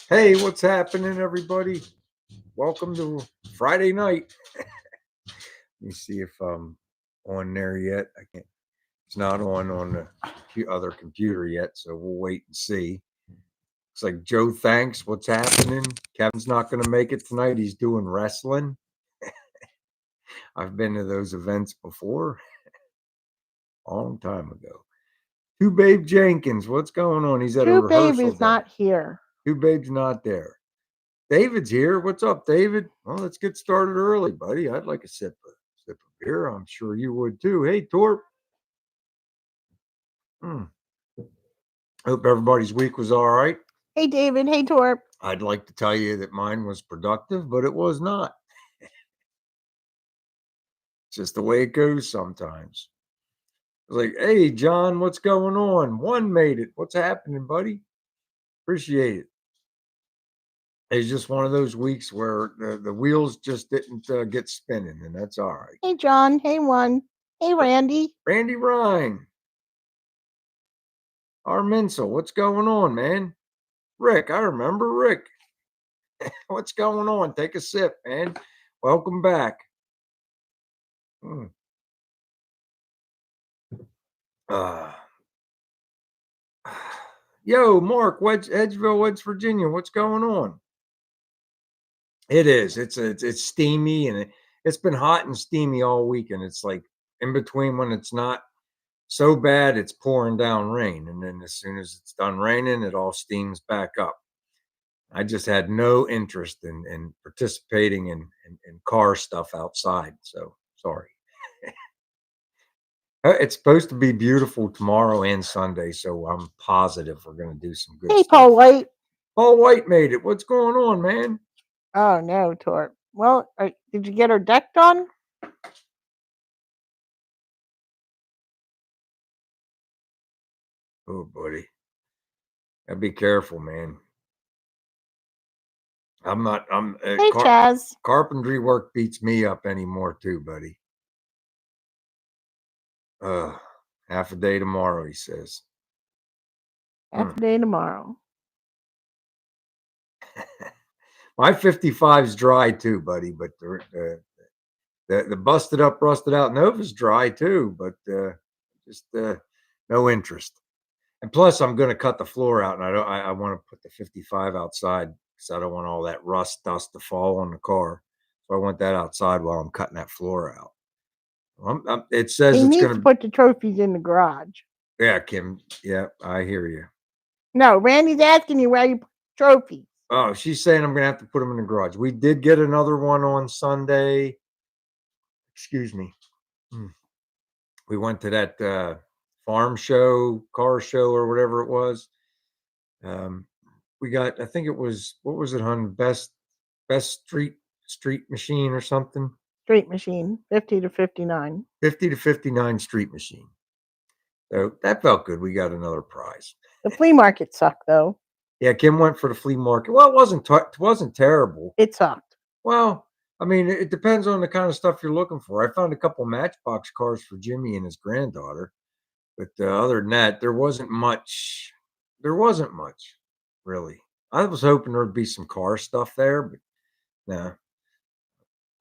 Hey, what's happening, everybody? Welcome to Friday night. Let me see if I'm on there yet. I can't. It's not on the other computer yet, so we'll wait and see. Looks like Joe thanks. What's happening? Kevin's not going to make it tonight. He's doing wrestling. I've been to those events before, a long time ago. Two Babe Jenkins. What's going on? He's at a Two rehearsal. babies not here. Two Babe's not there. David's here. What's up, David? Well, let's get started early, buddy. I'd like a sip of beer. I'm sure you would too. Hey, Torp. Hmm. Hope everybody's week was all right. Hey, David. Hey, Torp. I'd like to tell you that mine was productive, but it was not. It's just the way it goes sometimes. It's like, hey, John, what's going on? One made it. What's happening, buddy? Appreciate it. It's just one of those weeks where the wheels just didn't get spinning, and that's all right. Hey, John. Hey, one. Hey, Randy. Randy Ryan. Arminsel, what's going on, man? Rick, I remember Rick. What's going on? Take a sip, man. Welcome back. Hmm. Uh, yo, Mark, Edgeville, West Virginia. What's going on? It is. It's steamy and it's been hot and steamy all week, and it's like in between when it's not so bad, it's pouring down rain, and then as soon as it's done raining, it all steams back up. I just had no interest in participating in car stuff outside. So sorry. It's supposed to be beautiful tomorrow and Sunday, so I'm positive we're going to do some good Hey, stuff. Paul White. Paul White made it. What's going on, man? Oh, no, Torp. Well, did you get her deck done? Oh, buddy. Gotta be careful, man. I'm not, Hey, Chaz. carpentry work beats me up anymore, too, buddy. Half a day tomorrow, he says. Half a day tomorrow. My 55's dry too, buddy, but the busted up, rusted out Nova's dry too, but just no interest. And plus, I'm going to cut the floor out, and I want to put the 55 outside because I don't want all that rust dust to fall on the car. So I want that outside while I'm cutting that floor out. It says He it's needs going to to. put the trophies in the garage. Yeah, Kim. Yeah, I hear you. No, Randy's asking you where you put the trophies. Oh, she's saying I'm going to have to put them in the garage. We did get another one on Sunday. Excuse me. We went to that farm show, car show, or whatever it was. We got, I think it was, what was it, hun? Best street machine or something. Street machine, 50 to 59. 50 to 59 street machine. So that felt good. We got another prize. The flea market sucked, though. Yeah, Kim went for the flea market. Well, it wasn't terrible. It sucked. Well, I mean, it depends on the kind of stuff you're looking for. I found a couple Matchbox cars for Jimmy and his granddaughter, but other than that, there wasn't much. There wasn't much, really. I was hoping there'd be some car stuff there, but no.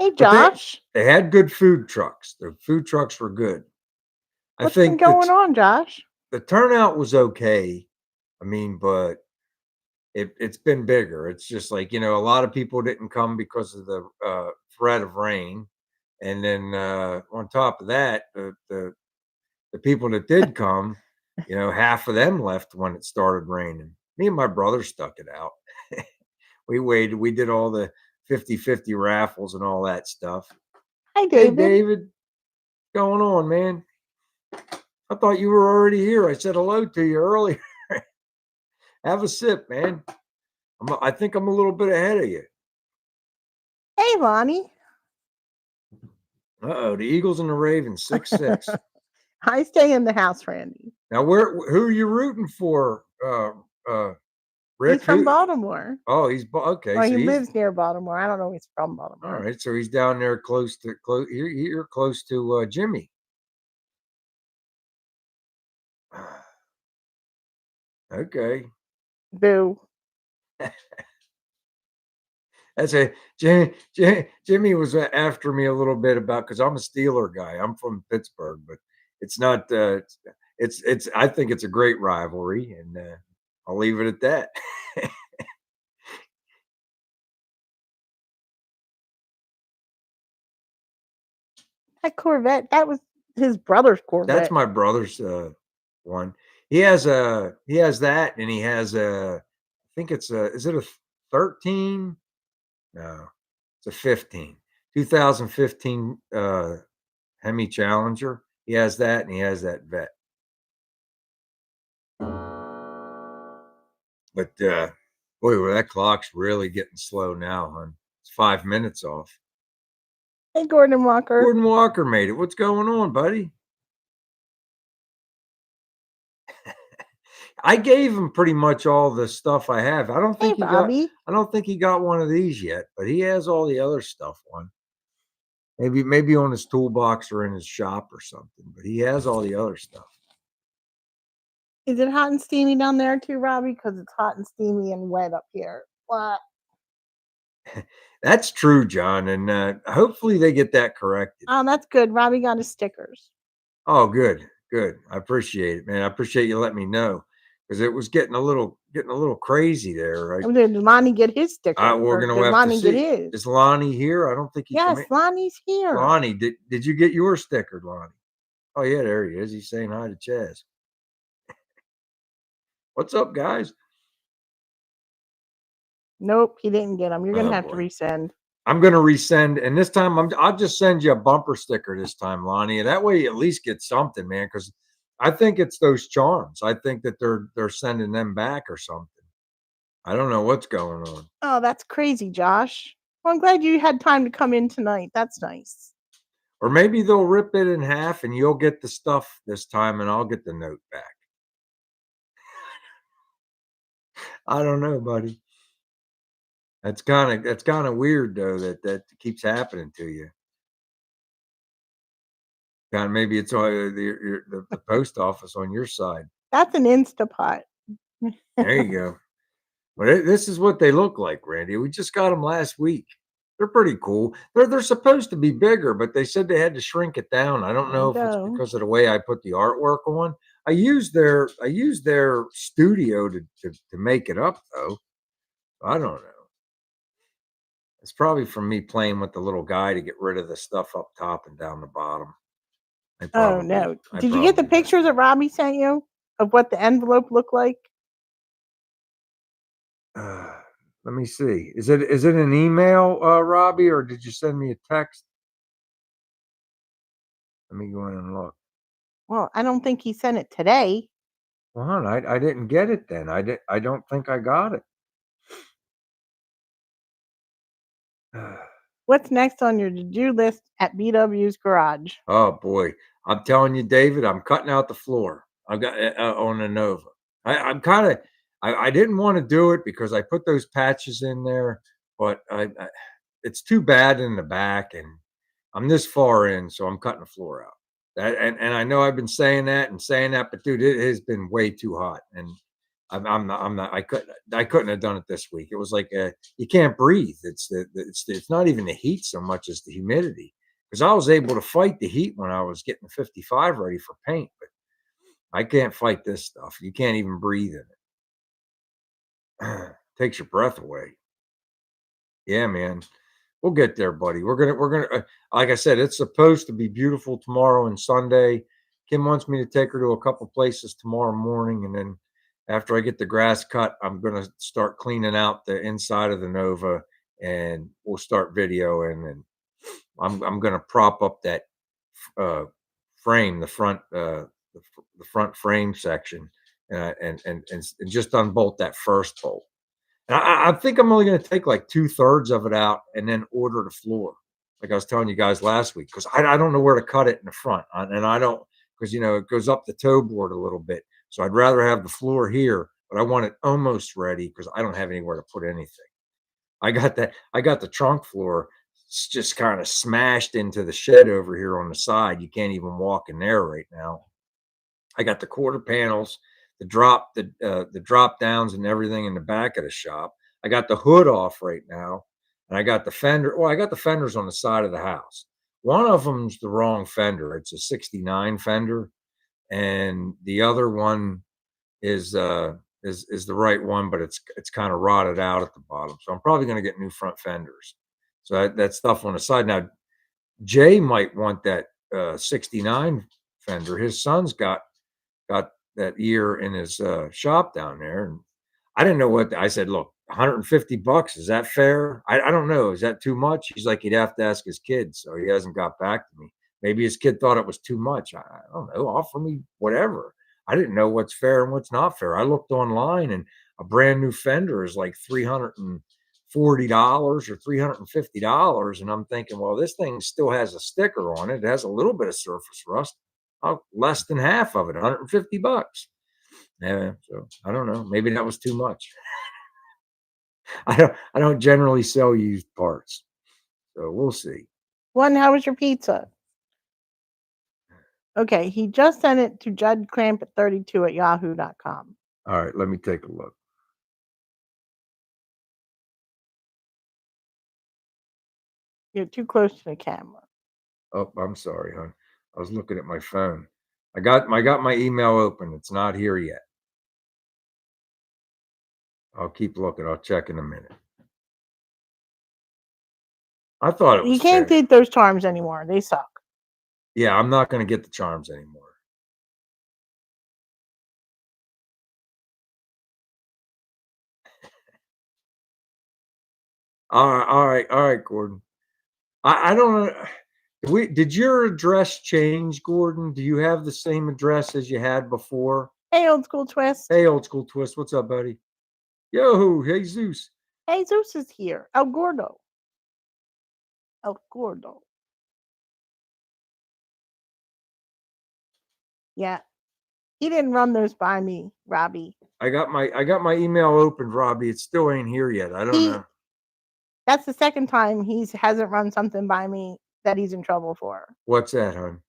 Hey, But Josh. they had good food trucks. The food trucks were good. What's been going on, Josh? The turnout was okay. I mean, but it's been bigger. It's just like, a lot of people didn't come because of the threat of rain. And then on top of that, the people that did come, half of them left when it started raining. Me and my brother stuck it out. We waited. We did all the 50-50 raffles and all that stuff. Hi, David. Hey, David. What's going on, man? I thought you were already here. I said hello to you earlier. Have a sip, man. I think I'm a little bit ahead of you. Hey, Lonnie. Uh-oh, the Eagles and the Ravens, 6-6. I stay in the house, Randy. Now, who are you rooting for, Rick? He's from Baltimore. Oh, he's okay. Well, so he lives near Baltimore. I don't know if he's from Baltimore. All right, so he's down there close. You're close to Jimmy. Okay. Boo. That's a Jimmy was after me a little bit about because I'm a Steeler guy. I'm from Pittsburgh, but it's not. It's. I think it's a great rivalry, and I'll leave it at that. That Corvette, that was his brother's That's Corvette. my brother's one. He has that, and he has a. I think it's a. Is it a 13? No, it's a 15. 2015 Hemi Challenger. He has that, and he has that vet. But boy, well, that clock's really getting slow now, hon. It's 5 minutes off. Hey, Gordon Walker. Gordon Walker made it. What's going on, buddy? I gave him pretty much all the stuff I have. I don't Hey, think he got. Robbie. I don't think he got one of these yet, but he has all the other stuff on. Maybe on his toolbox or in his shop or something. But he has all the other stuff. Is it hot and steamy down there too, Robbie? Because it's hot and steamy and wet up here. What? That's true, John, and hopefully they get that corrected. Oh, that's good. Robbie got his stickers. Oh, good, good. I appreciate it, man. I appreciate you letting me know because it was getting a little crazy there. Right? Oh, did Lonnie get his sticker? We're Or gonna did have Lonnie to get see. his? Is Lonnie here? I don't think he. Yes, Lonnie's here. Lonnie, did you get yours stickered, Lonnie? Oh yeah, there he is. He's saying hi to Chaz. What's up, guys? Nope, he didn't get them. You're gonna have to boy. resend. I'm gonna resend, and this time I'll just send you a bumper sticker this time, Lonnie, and that way you at least get something, man. Because I think it's those charms. I think that they're sending them back or something. I don't know what's going on. Oh, that's crazy, Josh. Well, I'm glad you had time to come in tonight. That's nice. Or maybe they'll rip it in half and you'll get the stuff this time and I'll get the note back. I don't know, buddy. That's kind of weird though that keeps happening to you. Kind of maybe it's the post office on your side. That's an Instapot. There you go. But this is what they look like, Randy. We just got them last week. They're pretty cool. They're supposed to be bigger, but they said they had to shrink it down. I don't know if it's because of the way I put the artwork on. I used their studio to make it up though. I don't know. It's probably from me playing with the little guy to get rid of the stuff up top and down the bottom. Oh no! Did you get the pictures that Robbie sent you of what the envelope looked like? Let me see. Is it an email, Robbie, or did you send me a text? Let me go in and look. Well, I don't think he sent it today. Well, hon, I didn't get it then. I don't think I got it. What's next on your to-do list at BW's garage? Oh boy, I'm telling you, David, I'm cutting out the floor. I've got on the Nova. I'm kind of. I didn't want to do it because I put those patches in there, but it's too bad in the back, and I'm this far in, so I'm cutting the floor out. And I know I've been saying that, but dude, it has been way too hot, and I'm not. I couldn't have done it this week. It was like you can't breathe. It's not even the heat so much as the humidity. Because I was able to fight the heat when I was getting 55 ready for paint, but I can't fight this stuff. You can't even breathe in it. Takes your breath away. Yeah, man. We'll get there, buddy. We're gonna like I said, it's supposed to be beautiful tomorrow and Sunday. Kim wants me to take her to a couple places tomorrow morning, and then after I get the grass cut, I'm gonna start cleaning out the inside of the Nova, and we'll start videoing. And I'm gonna prop up that frame, the front frame section, and just unbolt that first bolt. I think I'm only going to take like 2/3 of it out and then order the floor, like I was telling you guys last week, because I don't know where to cut it in the front, and I don't because it goes up the toe board a little bit, so I'd rather have the floor here, but I want it almost ready because I don't have anywhere to put anything. I got the trunk floor just kind of smashed into the shed over here on the side. You can't even walk in there right now. I got the quarter panels, the drop downs and everything in the back of the shop. I got the hood off right now. and I got the fender. Well, I got the fenders on the side of the house. One of them's the wrong fender. It's a '69 fender, and the other one is the right one, but it's kind of rotted out at the bottom. So I'm probably going to get new front fenders. So that stuff on the side. Now Jay might want that 69 fender. His son's got that year in his shop down there, and I didn't know what I said. Look, $150, is that fair? I don't know. Is that too much? He's like, he'd have to ask his kid, so he hasn't got back to me. Maybe his kid thought it was too much. I don't know. Offer me whatever. I didn't know what's fair and what's not fair. I looked online, and a brand new fender is like $340 or $350, and I'm thinking, well, this thing still has a sticker on it. It has a little bit of surface rust. Less than half of it, $150. Yeah, so I don't know. Maybe that was too much. I don't generally sell used parts, so we'll see. One, how was your pizza? Okay, he just sent it to juddcramp32@yahoo.com. All right, let me take a look. You're too close to the camera. Oh, I'm sorry, hon. I was looking at my phone. I got my email open. It's not here yet. I'll keep looking. I'll check in a minute. I thought it was You can't fair. get those charms anymore. They suck. Yeah, I'm not going to get the charms anymore. All right, Gordon. I don't know. Did your address change, Gordon? Do you have the same address as you had before? Hey, old school twist. Hey, old school twist. What's up, buddy? Yo, hey Zeus. Hey, Zeus is here. El Gordo. El Gordo. Yeah. He didn't run those by me, Robbie. I got my email opened, Robbie. It still ain't here yet. I don't know. That's the second time he hasn't run something by me that he's in trouble for. What's that, hon?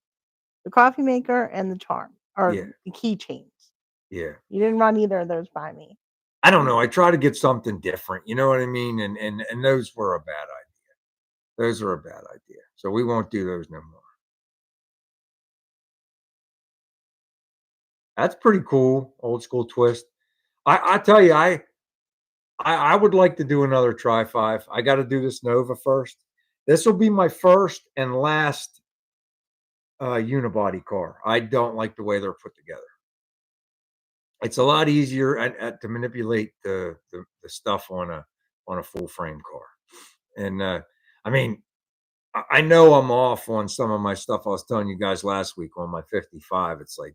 The coffee maker and the charm, or Yeah. the keychains. Yeah. You didn't run either of those by me. I don't know. I try to get something different. You know what I mean? And those were a bad idea. Those are a bad idea. So we won't do those no more. That's pretty cool. Old school twist. I tell you, I would like to do another Tri 5. I got to do this Nova first. This will be my first and last unibody car. I don't like the way they're put together. It's a lot easier to manipulate the stuff on a full frame car. And I mean, I know I'm off on some of my stuff. I was telling you guys last week on my 55. It's like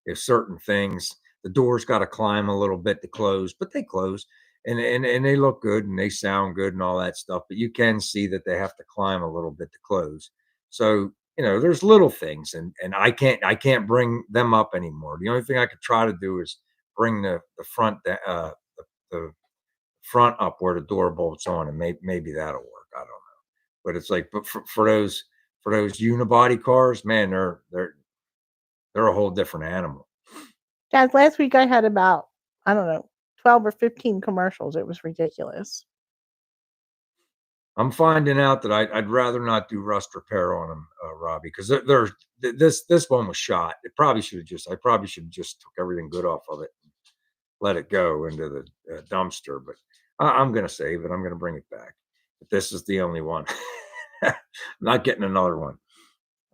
if certain things, the doors got to climb a little bit to close, but they close and they look good and they sound good and all that stuff. But you can see that they have to climb a little bit to close. So there's little things, and I can't bring them up anymore. The only thing I could try to do is bring the the front up where the door bolts on, and maybe that'll work. I don't know. But it's like, but for those unibody cars, man, they're a whole different animal. Guys, last week I had about, I don't know, 12 or 15 commercials. It was ridiculous. I'm finding out that I'd rather not do rust repair on them, Robbie, because this one was shot. I probably should have just took everything good off of it, and let it go into the dumpster. But I'm gonna save it. I'm gonna bring it back. But this is the only one. I'm not getting another one.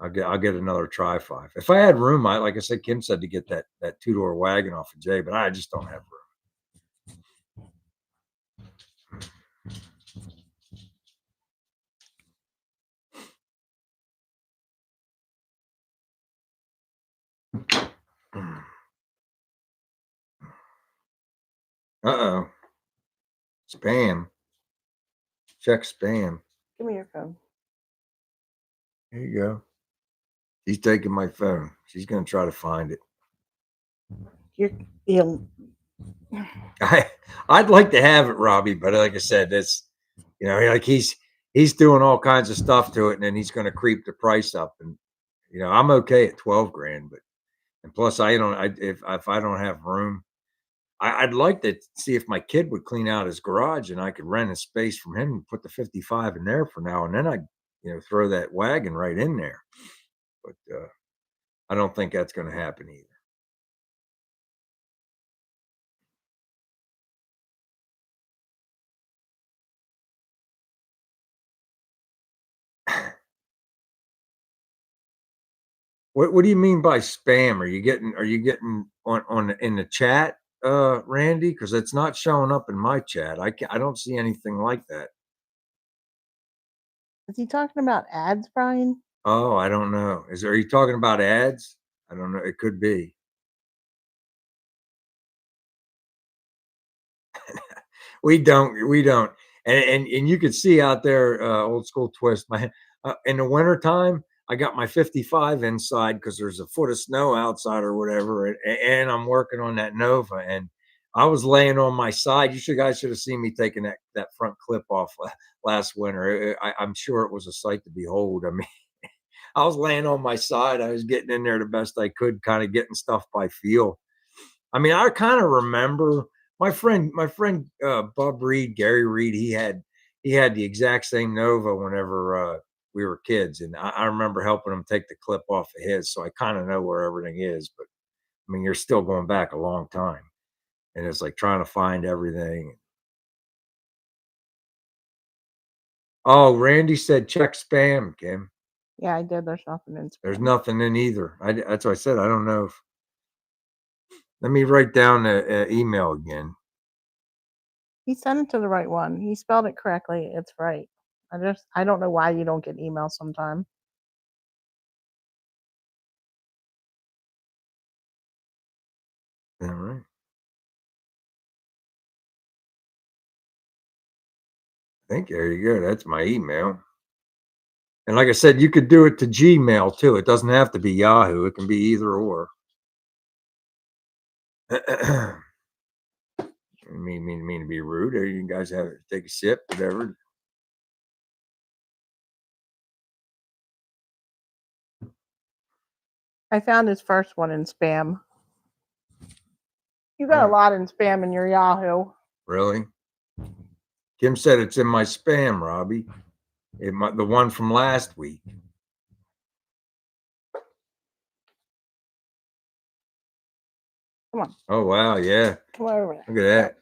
I'll get another Tri 5. If I had room, like I said, Kim said to get that two-door wagon off of Jay, but I just don't have room. Uh-oh. Spam. Check spam. Give me your phone. There you go. She's taking my phone. She's going to try to find it. You'll I'd like to have it, Robbie, but like I said, that's like he's doing all kinds of stuff to it, and then he's going to creep the price up. And I'm okay at $12,000, but and plus if I don't have room, I'd like to see if my kid would clean out his garage and I could rent a space from him and put the 55 in there for now, and then I'd, throw that wagon right in there. But I don't think that's going to happen either. What do you mean by spam? Are you getting on in the chat, Randy? Because it's not showing up in my chat. I don't see anything like that. Is he talking about ads, Brian? Oh, I don't know. Are you talking about ads? I don't know. It could be. We don't. And you could see out there, old school twist. In the wintertime, I got my 55 inside because there's a foot of snow outside or whatever, and I'm working on that Nova. And I was laying on my side. Guys should have seen me taking that front clip off last winter. I'm sure it was a sight to behold. I mean, I was laying on my side. I was getting in there the best I could, kind of getting stuff by feel. I mean, I kind of remember my friend Bub Reed, Gary Reed. He had the exact same Nova whenever we were kids, and I remember helping him take the clip off of his, so I kind of know where everything is. But I mean, you're still going back a long time, and it's like trying to find everything. Oh, Randy said check spam, Kim. Yeah, I did. There's nothing in There's spam. nothing in either. That's what I said. I don't know if. Let me write down the email again. He sent it to the right one. He spelled it correctly. It's right. I don't know why you don't get emails sometimes. All right. I think there you go. That's my email. And like I said, you could do it to Gmail too. It doesn't have to be Yahoo. It can be either or. mean to be rude. Or you guys have take a sip, whatever. I found his first one in spam. You got a Alright. lot in spam in your Yahoo. Really? Kim said it's in my spam, Robbie. The one from last week. Come on. Oh wow, yeah. Come over there. Look at that.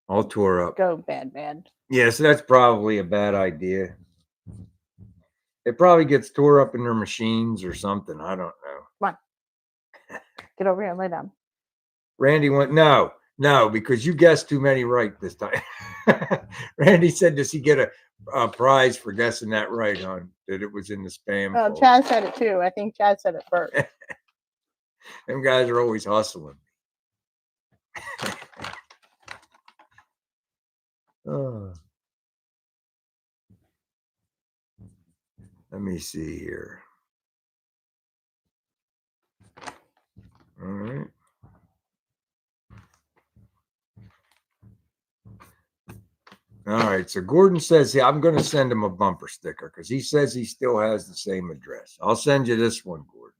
All tore up. Go, bad. Yeah, so that's probably a bad idea. It probably gets tore up in their machines or something. I don't know. Come on. Get over here and lay down. Randy went, no, because you guessed too many right this time. Randy said, does he get a prize for guessing that right, hon? That it was in the spam folder. Chad said it too. I think Chad said it first. Them guys are always hustling. Oh. Let me see here. All right. All right. So Gordon says, yeah, I'm going to send him a bumper sticker because he says he still has the same address. I'll send you this one, Gordon.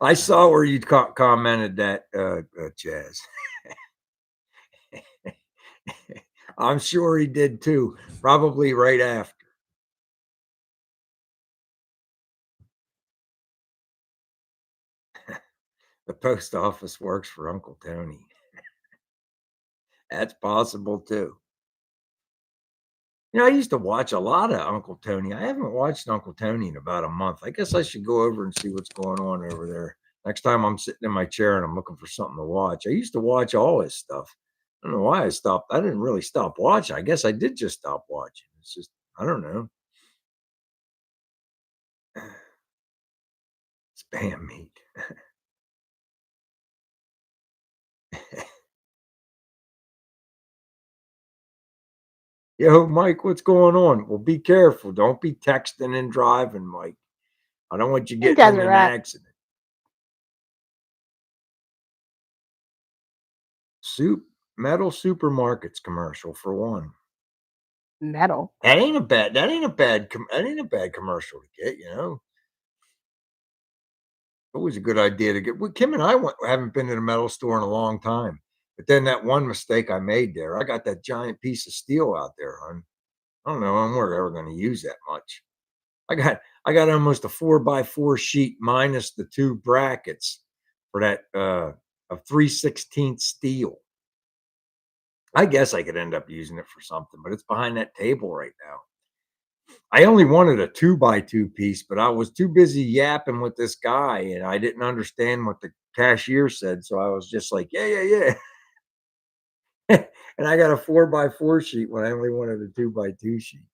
I saw where you commented that, Chaz. I'm sure he did too, probably right after. The post office works for Uncle Tony. That's possible too. I used to watch a lot of Uncle Tony. I haven't watched Uncle Tony in about a month. I guess I should go over and see what's going on over there. Next time I'm sitting in my chair and I'm looking for something to watch. I used to watch all his stuff. I don't know why I stopped. I didn't really stop watching. I guess I did just stop watching. It's just, I don't know. Spam meat. Yo, Mike, what's going on? Well, be careful. Don't be texting and driving, Mike. I don't want you getting in an accident. Metal supermarkets commercial for one. Metal. That ain't a bad commercial to get, you know. Always a good idea to get. Well, Kim and I haven't been to the metal store in a long time. But then that one mistake I made there, I got that giant piece of steel out there, hon. I don't know when we're ever going to use that much. I got almost a 4x4 sheet minus the 2 brackets for that of 3/16 steel. I guess I could end up using it for something, but it's behind that table right now. I only wanted a 2x2 piece, but I was too busy yapping with this guy and I didn't understand what the cashier said. So I was just like, yeah. And I got a 4x4 sheet when I only wanted a 2x2 sheet.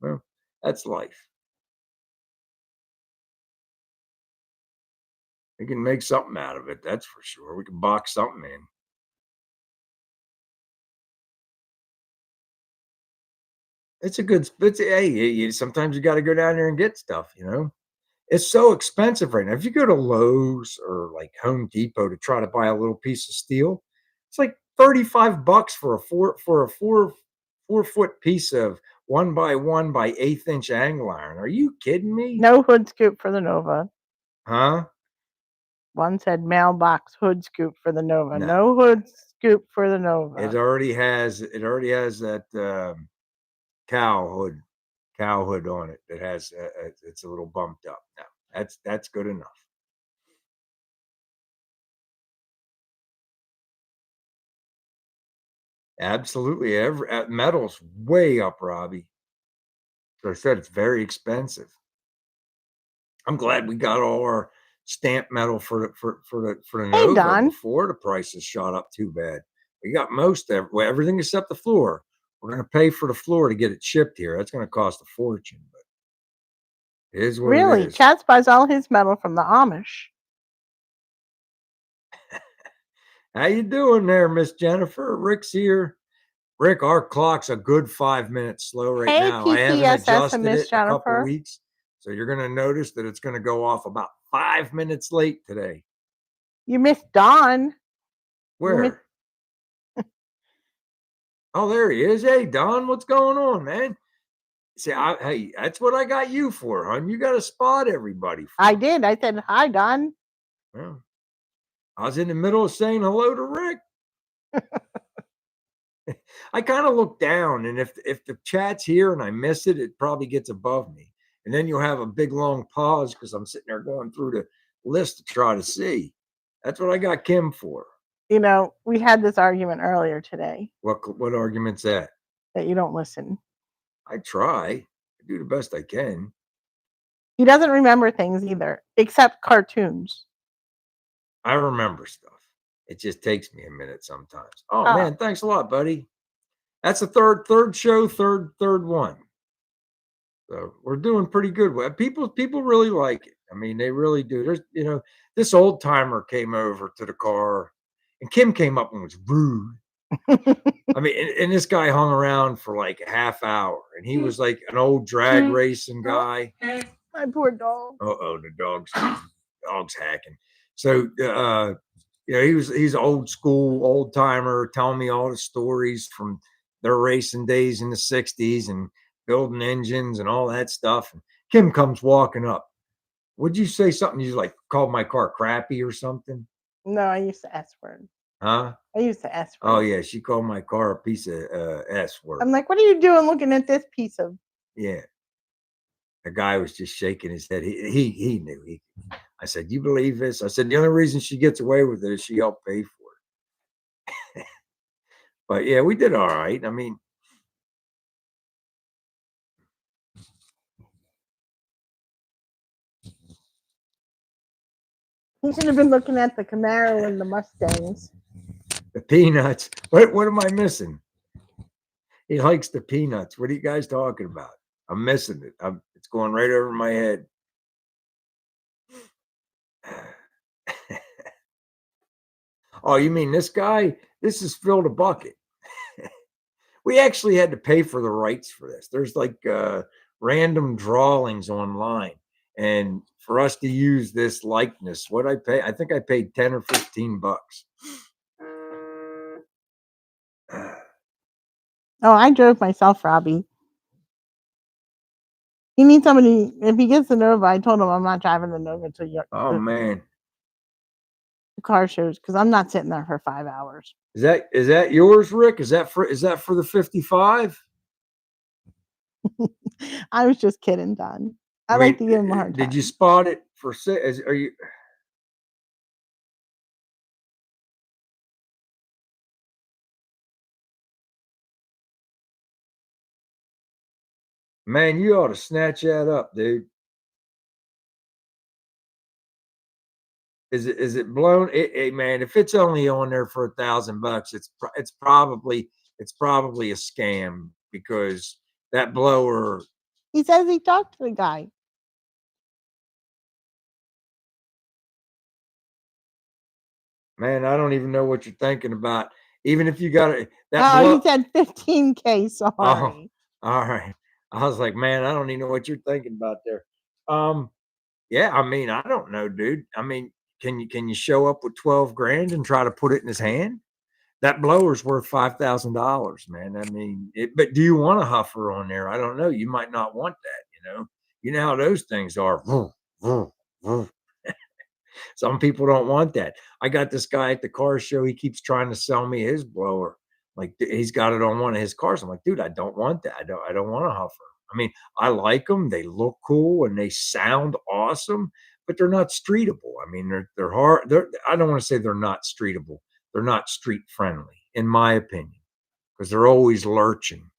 Well, that's life. We can make something out of it, that's for sure. We can box something in. Hey, sometimes you got to go down there and get stuff, you know. It's so expensive right now. If you go to Lowe's or like Home Depot to try to buy a little piece of steel, it's like $35 for a 4 foot piece of 1x1 by 1/8 inch angle iron. Are you kidding me? No hood scoop for the Nova. Huh? One said mailbox hood scoop for the Nova. No. No hood scoop for the It Nova. already has that cow hood on it that has it's a little bumped up. No, that's good enough. Absolutely. Metal's way up, Robbie. As I said, it's very expensive. I'm glad we got all our stamp metal for the Hey, Nova Don. before the prices shot up too bad. We got everything except the floor. We're going to pay for the floor to get it shipped here. That's going to cost a fortune, but it is what it Really? is. Chaz buys all his metal from the Amish. How you doing there, Miss Jennifer? Rick's here. Rick, our clock's a good 5 minutes slow right Hey, now. I haven't PTSS and adjusted Miss it in a couple Jennifer. weeks, so you're going to notice that it's going to go off about 5 minutes late today. You missed Don. Where? Oh, there he is. Hey, Don, what's going on, man? See, hey, that's what I got you for, hon. You got to spot everybody. I did. I said, hi, Don. Well, I was in the middle of saying hello to Rick. I kind of look down, and if the chat's here and I miss it, it probably gets above me. And then you'll have a big long pause because I'm sitting there going through the list to try to see. That's what I got Kim for. You know, we had this argument earlier today. What argument's that? That you don't listen. I try. I do the best I can. He doesn't remember things either, except cartoons. I remember stuff. It just takes me a minute sometimes. Oh man, thanks a lot, buddy. That's the third show, third one. So we're doing pretty good. People really like it. I mean, they really do. There's this old timer came over to the car, and Kim came up and was rude. I mean, and this guy hung around for like a half hour, and he was like an old drag racing guy. My poor dog. The dog's hacking. So he's old school, old timer, telling me all the stories from their racing days in the 60s and building engines and all that stuff. And Kim comes walking up. Would you say something? You like called my car crappy or something? No, I used the S word. Huh? I used the S word. Oh yeah, she called my car a piece of S word. I'm like, what are you doing looking at this piece of? Yeah. The guy was just shaking his head. He knew. I said, "You believe this?" I said, "The only reason she gets away with it is she helped pay for it." But yeah, we did all right. I mean, He should have been looking at the Camaro and the Mustangs. the peanuts. What am I missing? He likes the peanuts. What are you guys talking about? I'm missing it. It's going right over my head. Oh, you mean this guy? This is Phil the Bucket. We actually had to pay for the rights for this. There's like random drawings online. And for us to use this likeness, what I pay, I think I paid 10 or 15 bucks. Oh, I drove myself, Robbie. He needs somebody. If he gets the Nova, I told him I'm not driving the Nova to Oh man, the car shows because I'm not sitting there for 5 hours. is that yours, Rick? Is that for the 55? I was just kidding, Don. I I like mean, to give him a hard did you time. spot it for are you? Man, you ought to snatch that up, dude. Is it blown? Man, if it's only on there for $1,000, it's probably a scam because that blower. He says he talked to the guy. Man, I don't even know what you're thinking about. Even if you got it, that Oh, he blow. said 15K. Oh, Sorry. all right. I was like, man, I don't even know what you're thinking about there. Um, yeah, I mean, I don't know, dude. I mean, can you show up with 12 grand and try to put it in his hand? That blower's worth $5,000, man. I mean, but do you want a huffer on there? I don't know. You might not want that, you know. You know how those things are. Vroom, vroom, vroom. Some people don't want that. I got this guy at the car show. He keeps trying to sell me his blower. Like he's got it on one of his cars. I'm like, dude, I don't want that. I don't want a huffer. I mean, I like them. They look cool and they sound awesome, but they're not streetable. I mean, they're hard. I don't want to say they're not streetable. They're not street friendly, in my opinion, because they're always lurching.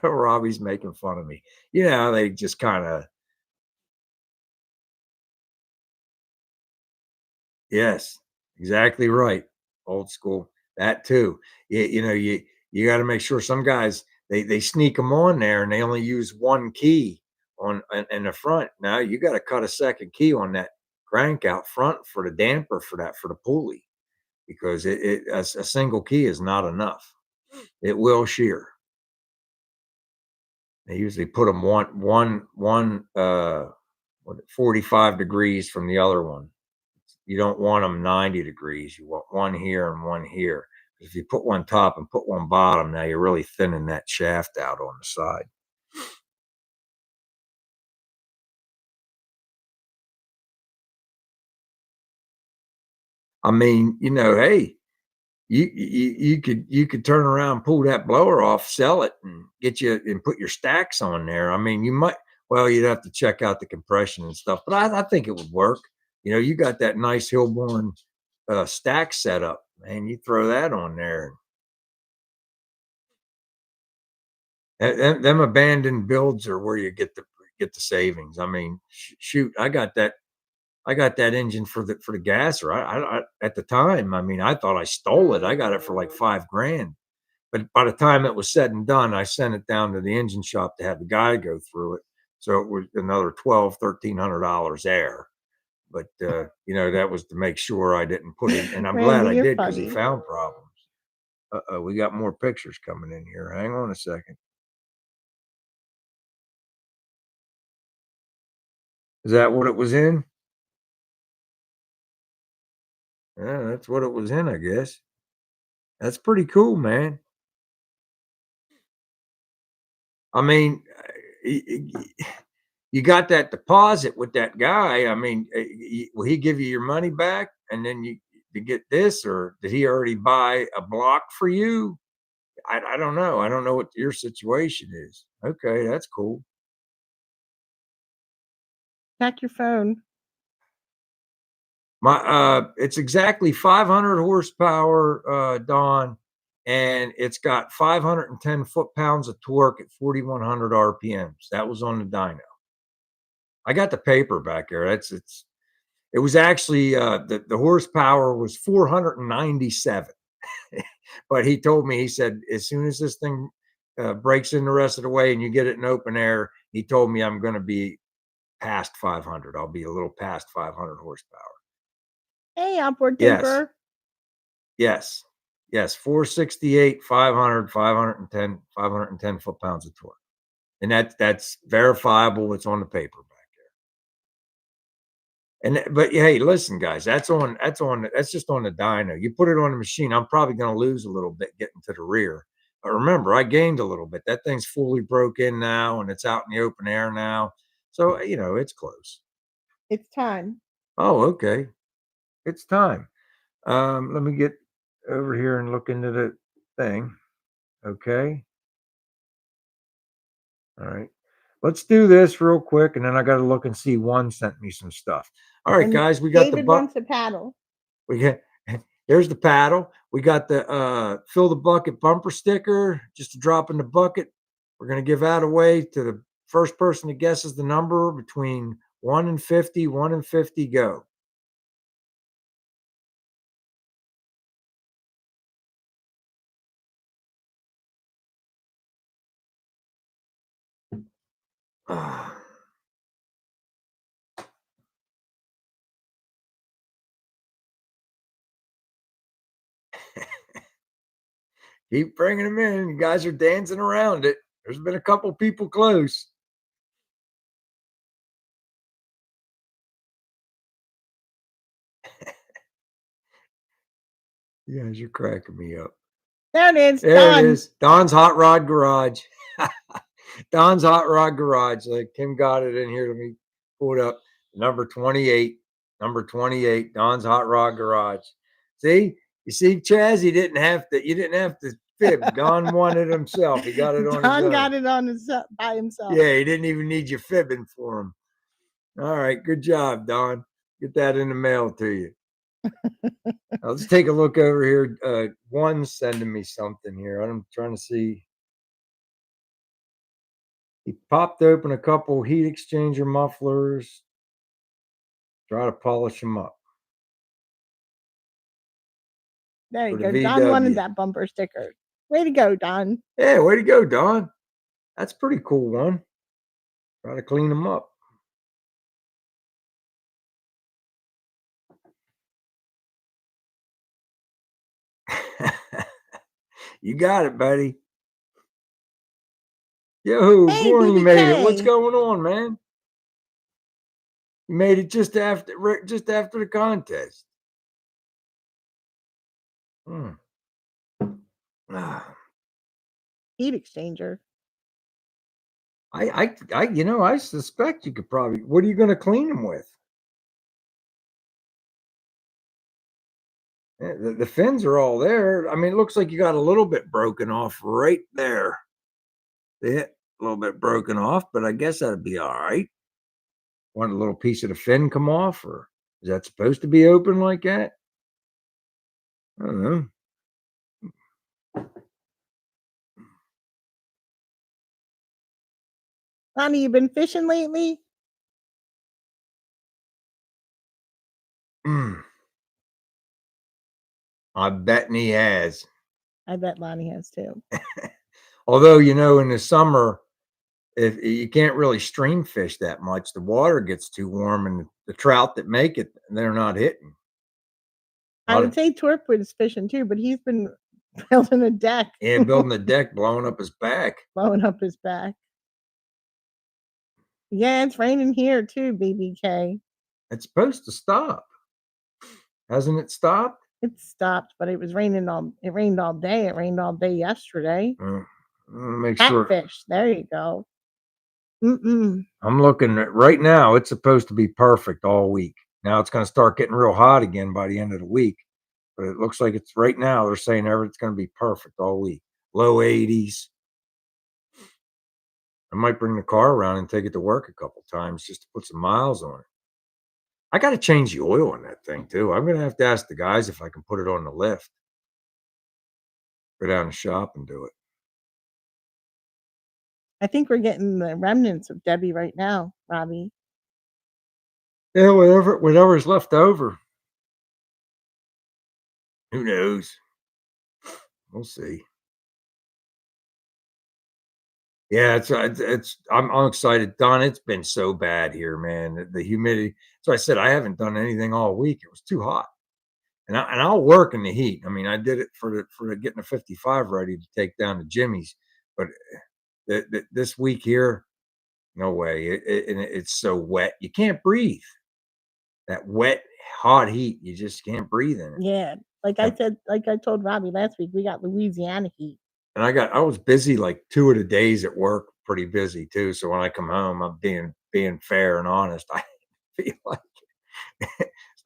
Robbie's making fun of me. You know, they just kind of. Yes, exactly right. Old school. That too. You got to make sure some guys they sneak them on there and they only use one key on in the front. Now you got to cut a second key on that crank out front for the damper for the pulley because a single key is not enough. It will shear. They usually put them one 45 degrees from the other one. You don't want them 90 degrees. You want one here and one here. If you put one top and put one bottom, now you're really thinning that shaft out on the side. I mean, hey, you could turn around, pull that blower off, sell it, and get you and put your stacks on there. I mean, you might. Well, you'd have to check out the compression and stuff, but I think it would work. You got that nice Hillborn stack set up, man. You throw that on there. Them abandoned builds are where you get the savings. I mean, shoot, I got that engine for the gasser. At the time, I mean, I thought I stole it. I got it for like 5 grand. But by the time it was said and done, I sent it down to the engine shop to have the guy go through it. So it was another $1,200-$1,300 there. But that was to make sure I didn't put it. And I'm glad Randy, I you're did because he funny. found problems. We got more pictures coming in here. Hang on a second. Is that what it was in? Yeah, that's what it was in, I guess. That's pretty cool, man. I mean, you got that deposit with that guy. I mean, will he give you your money back and then you to get this, or did he already buy a block for you? I don't know. I don't know what your situation is. Okay, that's cool. Check your phone. It's exactly 500 horsepower, Don, and it's got 510 foot-pounds of torque at 4,100 RPMs. That was on the dyno. I got the paper back there. It was actually the horsepower was 497. But he told me, he said, as soon as this thing breaks in the rest of the way and you get it in open air, he told me I'm going to be past 500. I'll be a little past 500 horsepower. Hey, outboard Yes. tinkerer. Yes. Yes. 468, 500, 510, 510 foot-pounds of torque. And that's verifiable. It's on the paper back there. But hey, listen, guys, that's just on the dyno. You put it on the machine. I'm probably going to lose a little bit getting to the rear. But remember, I gained a little bit. That thing's fully broke in now, and it's out in the open air now. So, it's close. It's time. Oh, okay. It's time. Let me get over here and look into the thing. Okay. All right. Let's do this real quick, and then I got to look and see. One sent me some stuff. All right, And guys, we got David wants a paddle. we got there's the paddle. We got the fill the bucket bumper sticker just to drop in the bucket. We're gonna give that away to the first person that guesses the number between 1 and 50. 1 and 50 go. Ah. Keep bringing them in. You guys are dancing around it. There's been a couple people close. You guys are cracking me up. There it is. There Done. it is. Don's Hot Rod Garage. Don's Hot Rod Garage. Like Kim got it in here. Let me pull it up. Number 28. Number 28. Don's Hot Rod Garage. See? You see, Chaz, you didn't have to fib. Don wanted himself. He got it on his own. Don got it on his by himself. Yeah, he didn't even need you fibbing for him. All right, good job, Don. Get that in the mail to you. Now, let's take a look over here. One's sending me something here. I'm trying to see. He popped open a couple heat exchanger mufflers. Try to polish them up. There you For go. the Don wanted VW. that bumper sticker. Way to go, Don. Yeah, way to go, Don. That's a pretty cool one. Try to clean them up. You got it, buddy. Yo, Hey, Gorn, you made it. What's BBK. going on, man? You made it just after the contest. Ah. Heat exchanger. I suspect you could probably. What are you going to clean them with? Yeah, the fins are all there. I mean, it looks like you got a little bit broken off right there. Yeah, a little bit broken off, but I guess that'd be all right. Want a little piece of the fin come off, or is that supposed to be open like that? I don't know. Ronnie, you been fishing lately? I bet he has. I bet Lonnie has too. Although, in the summer, if you can't really stream fish that much, the water gets too warm, and the trout that make it, they're not hitting. I would say Torpwood is fishing too, but he's been building a deck. Yeah, building a deck, blowing up his back. Blowing up his back. Yeah, it's raining here too, BBK. It's supposed to stop. Hasn't it stopped? It stopped, but it was raining it rained all day. It rained all day yesterday. Make sure. Catfish. There you go. I'm looking at right now. It's supposed to be perfect all week. Now it's going to start getting real hot again by the end of the week, but it looks like it's right now. They're saying it's going to be perfect all week. Low 80s. I might bring the car around and take it to work a couple times just to put some miles on it. I got to change the oil on that thing too. I'm going to have to ask the guys if I can put it on the lift. Go down the shop and do it. I think we're getting the remnants of Debbie right now, Robbie. Yeah, whatever's left over. Who knows? We'll see. Yeah, I'm excited. Don, it's been so bad here, man. The humidity. So I said I haven't done anything all week. It was too hot. And I'll work in the heat. I mean, I did it for getting a 55 ready to take down the Jimmy's, but this week here, no way. It's so wet. You can't breathe. That wet, hot heat, you just can't breathe in it. Yeah. Like I said, like I told Robbie last week, we got Louisiana heat. And I was busy like 2 of the days at work, pretty busy too. So when I come home, I'm being fair and honest. I feel like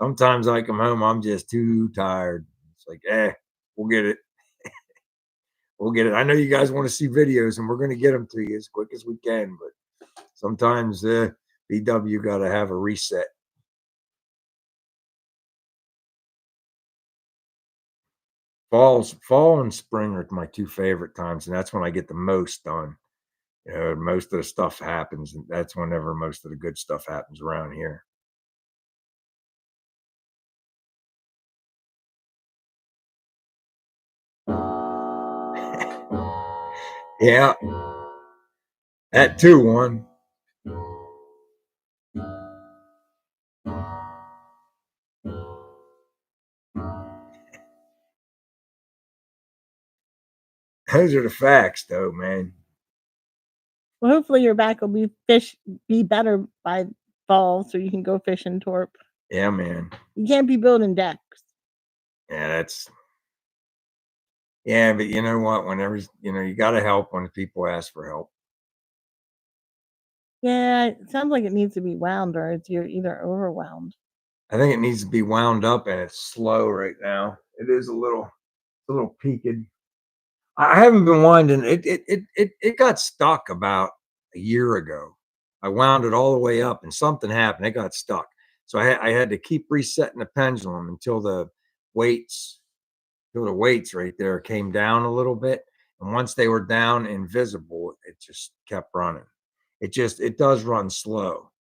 sometimes I come home, I'm just too tired. It's like, we'll get it. We'll get it. I know you guys want to see videos, and we're going to get them to you as quick as we can. But sometimes BW got to have a reset. Fall and spring are my 2 favorite times, and that's when I get the most done. You know, most of the stuff happens, and that's whenever most of the good stuff happens around here. Yeah, that too, one. Those are the facts, though, man. Well, hopefully your back will be better by fall, so you can go fishing, Torp. Yeah, man. You can't be building decks. Yeah, yeah, but you know what? Whenever you got to help when people ask for help. Yeah, it sounds like it needs to be wound, or you're either overwhelmed. I think it needs to be wound up, and it's slow right now. It is a little peaked. I haven't been winding. It got stuck about a year ago. I wound it all the way up, and something happened. It got stuck, so I had to keep resetting the pendulum until weights, the weights right there came down a little bit. And once they were down and visible, it just kept running. It does run slow,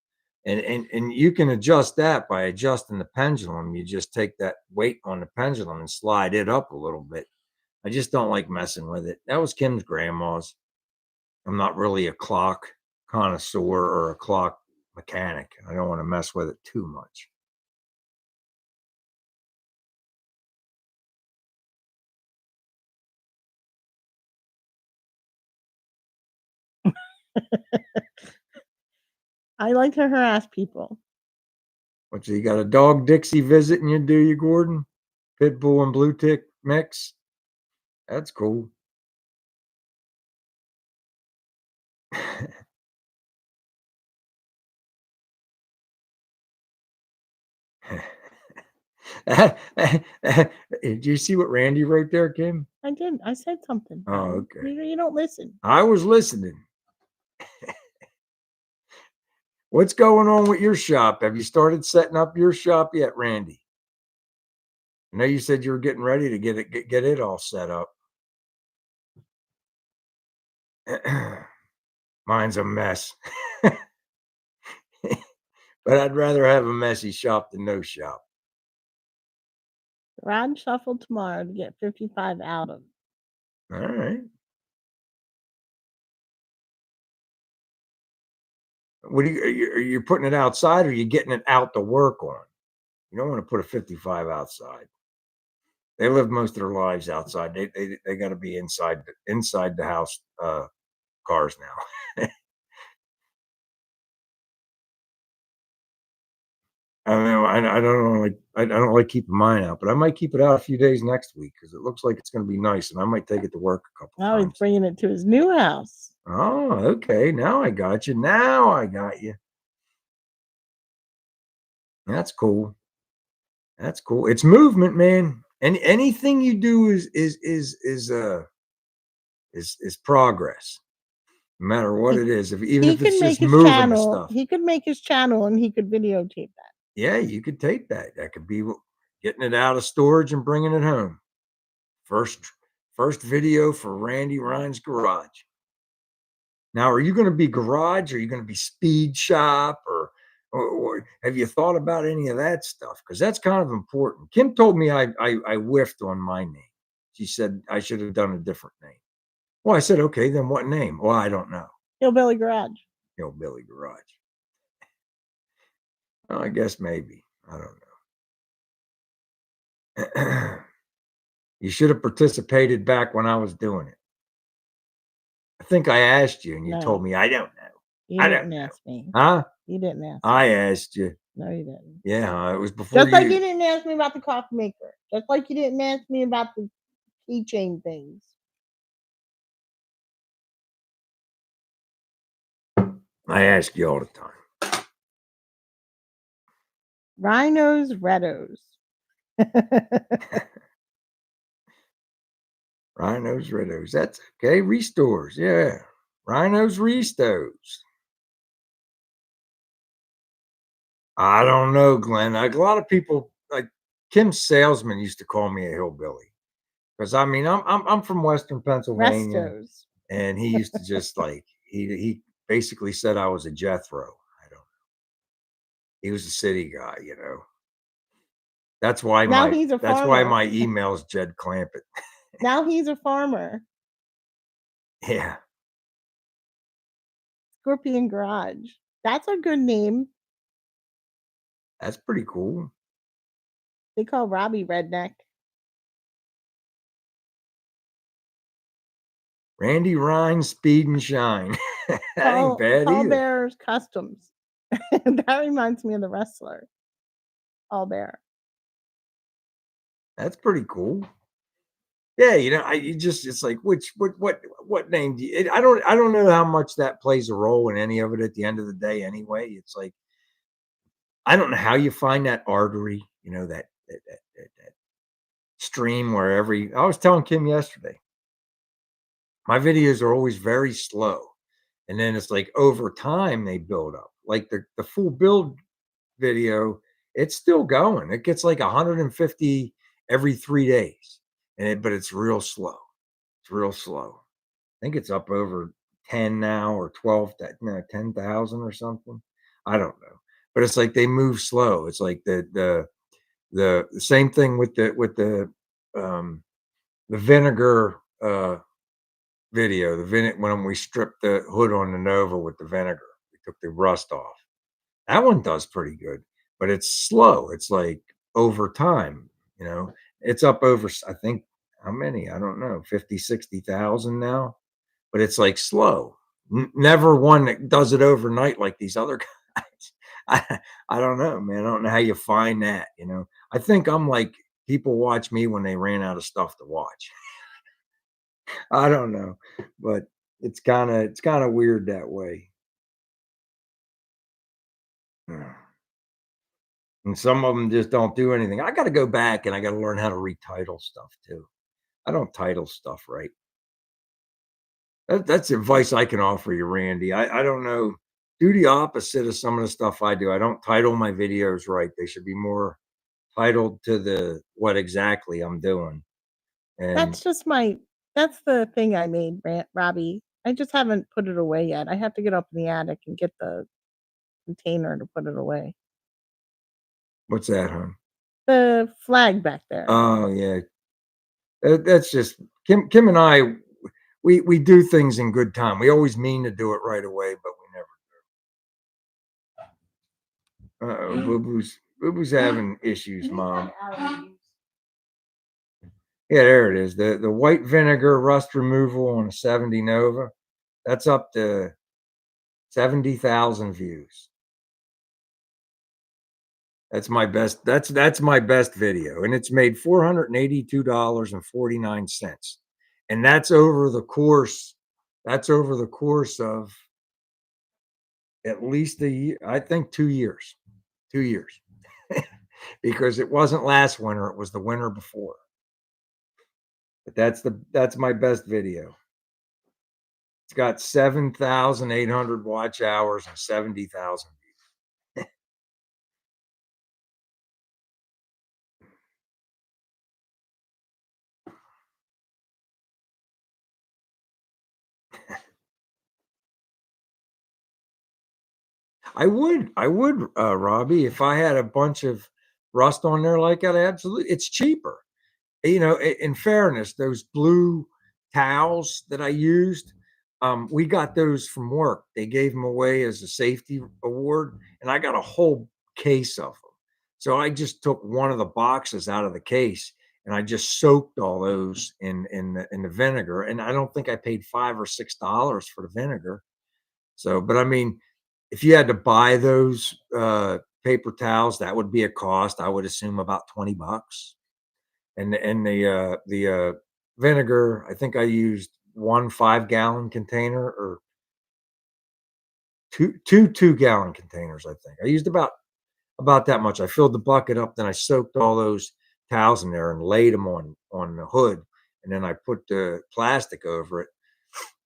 and you can adjust that by adjusting the pendulum. You just take that weight on the pendulum and slide it up a little bit. I just don't like messing with it. That was Kim's grandma's. I'm not really a clock connoisseur or a clock mechanic. I don't want to mess with it too much. I like to harass people. What, you got a dog Dixie visiting you, do you, Gordon? Pit bull and blue tick mix? That's cool. Did you see what Randy wrote there, Kim? I did. I said something. Oh, okay. You don't listen. I was listening. What's going on with your shop? Have you started setting up your shop yet, Randy? I know you said you were getting ready to get it all set up. Mine's a mess. But I'd rather have a messy shop than no shop. Rod shuffle tomorrow to get 55 out of. All right. What are you putting it outside, or are you getting it out to work on? You don't want to put a 55 outside. They live most of their lives outside. They got to be inside the house cars now. I don't know. I don't like. I don't like keeping mine out, but I might keep it out a few days next week because it looks like it's going to be nice, and I might take it to work a couple Now he's times. bringing it to his new house. Oh, okay. Now I got you. Now I got you. That's cool. That's cool. It's movement, man. And anything you do is progress, no matter what it is. Even He if it's could make just his moving the channel. stuff. He could make his channel, and he could videotape that. Yeah, you could tape that. That could be getting it out of storage and bringing it home. First video for Randy Ryan's garage. Now, are you going to be garage? Or are you going to be speed shop? Or have you thought about any of that stuff? Because that's kind of important. Kim told me I whiffed on my name. She said I should have done a different name. Well, I said, okay, then what name? Well, I don't know. Hillbilly Garage. Hillbilly Garage. Well, I guess maybe. I don't know. You should have participated back when I was doing it. I think I asked you, and you told me I don't know. You didn't ask me. Huh? You didn't ask. I asked you. No, you didn't. Yeah, it was before. Just like you didn't ask me about the coffee maker. Just like you didn't ask me about the keychain things. I ask you all the time. Rhinos, Reddos. Rhinos, Reddos. That's okay. Restores. Yeah. Rhinos, Restos. I don't know, Glenn. Like, a lot of people, like Kim Salesman used to call me a hillbilly because I mean I'm from Western Pennsylvania, Restos. and he used to just like he basically said I was a Jethro. I don't. He was a city guy, you know. That's why Now my he's a that's why farmer. my email's Jed Clampett. Now he's a farmer. Yeah, Scorpion Garage. That's a good name. that's pretty cool. They call Robbie Redneck. Randy Rhine, Speed and Shine. That ain't bad Paul either. Bear's Customs. That reminds me of the wrestler. Paul Bear. That's pretty cool. Yeah, you know, you just it's like what name do you, I don't know how much that plays a role in any of it at the end of the day anyway. It's like I don't know how you find that artery, you know, that stream where I was telling Kim yesterday, my videos are always very slow. And then it's like over time they build up. Like the full build video, it's still going. It gets like 150 every 3 days. But it's real slow. It's real slow. I think it's up over 10 now or 12, 10,000 or something. I don't know. But it's like they move slow. It's like the same thing with um the vinegar video, when we stripped the hood on the Nova with the vinegar. We took the rust off. That one does pretty good, but it's slow. It's like over time, you know. It's up over I think how many? I don't know, 50, 60,000 now, but it's like slow. Never one that does it overnight like these other guys. I don't know, man. I don't know how you find that, you know. I think I'm like people watch me when they ran out of stuff to watch. I don't know, but it's kind of weird that way. Yeah. And some of them just don't do anything. I got to go back and I got to learn how to retitle stuff too. I don't title stuff right. That's advice I can offer you, Randy. I don't know. Do the opposite of some of the stuff I do. I don't title my videos right. They should be more titled to the what exactly I'm doing. And That's just my that's the thing I made, Robbie. I just haven't put it away yet. I have to get up in the attic and get the container to put it away. what's that, hon? The flag back there. Oh yeah, that's just Kim and I. We do things in good time. We always mean to do it right away, but we never. Uh-oh, Boo Boo's having issues, Mom. Yeah, there it is. The white vinegar rust removal on a 70 Nova. That's up to 70,000 views. That's my best. That's my best video, and it's made $482.49, and that's over the course. That's over the course of at least a year. I think 2 years. 2 years, because it wasn't last winter; it was the winter before. But that's my best video. It's got 7,800 watch hours and 70,000 views. I would, Robbie, if I had a bunch of rust on there like that. Absolutely, it's cheaper. You know, in fairness, those blue towels that I used, we got those from work. They gave them away as a safety award, and I got a whole case of them. So I just took one of the boxes out of the case and I just soaked all those in the vinegar. And I don't think I paid $5 or $6 for the vinegar. So, but I mean, if you had to buy those paper towels, that would be a cost. I would assume about $20. And the vinegar, I think I used one 5-gallon container, or two 2 gallon containers, I think. I used about that much. I filled the bucket up, then I soaked all those towels in there and laid them on the hood, and then I put the plastic over it,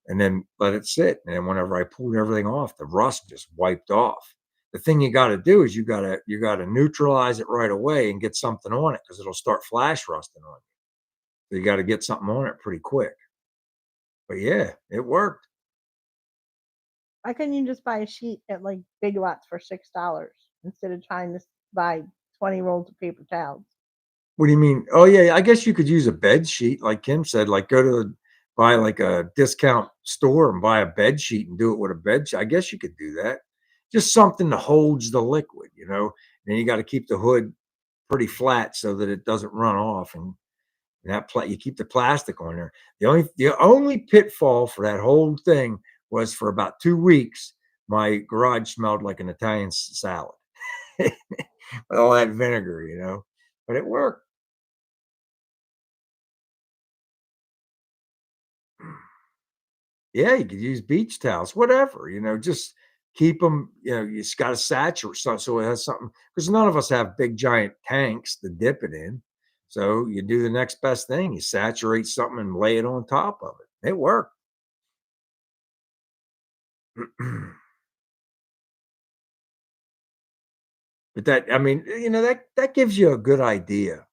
and then let it sit. And then whenever I pulled everything off, the rust just wiped off. The thing you got to do is you got to neutralize it right away and get something on it because it'll start flash rusting on you. So you got to get something on it pretty quick. But yeah, it worked. Why couldn't you just buy a sheet at like Big Lots for $6 instead of trying to buy 20 rolls of paper towels? What do you mean? Oh yeah, I guess you could use a bed sheet, like Kim said. Like go to buy like a discount store and buy a bed sheet and do it with a bed sheet. I guess you could do that. Just something that holds the liquid, you know. And you got to keep the hood pretty flat so that it doesn't run off, and you keep the plastic on there. The only pitfall for that whole thing was for about 2 weeks, my garage smelled like an Italian salad with all that vinegar, you know. But it worked. Yeah, you could use beach towels, whatever, you know, just keep them, you know, you just gotta saturate so it has something because none of us have big giant tanks to dip it in. So you do the next best thing, you saturate something and lay it on top of it. It worked. But that I mean, you know, that gives you a good idea,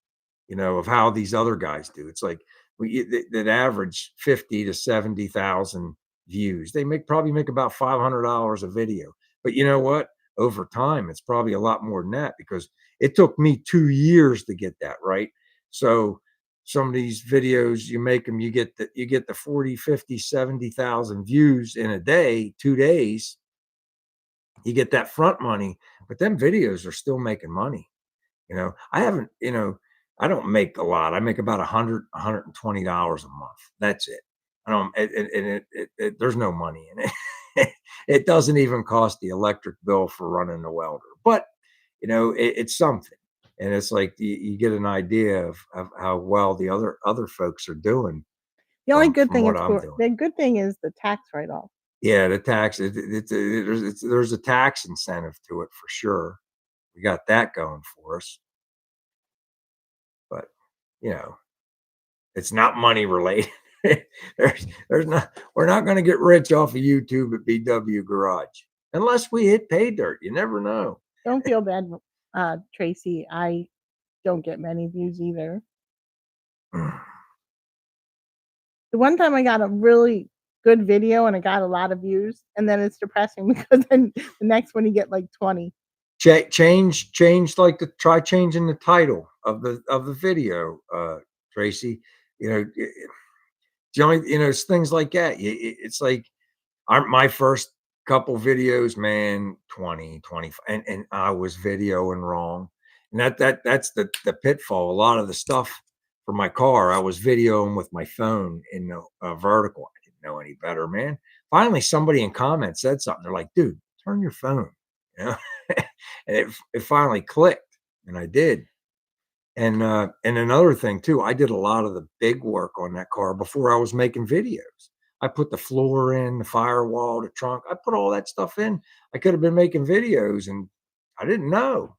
you know, of how these other guys do. It's like that average 50 to 70,000 views. They probably make about $500 a video. But you know what? Over time, it's probably a lot more than that because it took me 2 years to get that right. So some of these videos you make them, you get the 40, 50, 70,000 views in a day, 2 days, you get that front money, but them videos are still making money. You know, I haven't, you know, I don't make a lot. I make about 120 dollars a month. That's it. I don't, there's no money in it. It doesn't even cost the electric bill for running the welder, but you know, it's something. And it's like you get an idea of how well the other folks are doing The only from good from thing what it's I'm for doing. the good thing is the tax write-off. Yeah, the tax, there's a tax incentive to it for sure. We got that going for us, but you know, it's not money related. There's not we're not gonna get rich off of YouTube at BW Garage unless we hit pay dirt. You never know. Don't feel bad, Tracy. I don't get many views either. The one time I got a really good video and I got a lot of views, and then it's depressing because then the next one you get like 20. Change like the try changing the title of the video, Tracy. You know, the only it's things like that. It's like my first couple videos, man, 20, 25, and I was videoing wrong. And that's the pitfall. A lot of the stuff for my car, I was videoing with my phone in the vertical. I didn't know any better, man. Finally, somebody in comments said something. They're like, dude, turn your phone. You know? And it finally clicked, and I did. And another thing too, I did a lot of the big work on that car before I was making videos. I put the floor in, the firewall, the trunk. I put all that stuff in. I could have been making videos, and I didn't know.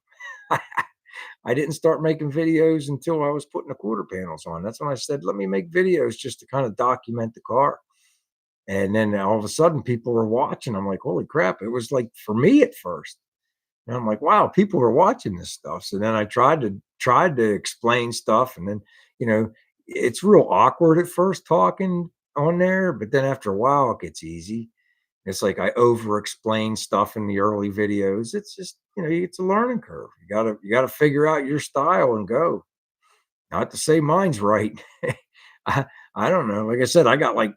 I didn't start making videos until I was putting the quarter panels on. That's when I said, "Let me make videos just to kind of document the car." And then all of a sudden, people were watching. I'm like, "Holy crap!" It was like for me at first. And I'm like, wow, people are watching this stuff. So then I tried to explain stuff, and then it's real awkward at first talking on there, but then after a while it gets easy. It's like I over explain stuff in the early videos. It's just it's a learning curve. You gotta figure out your style and go. Not to say mine's right. I I don't know. Like I said, I got like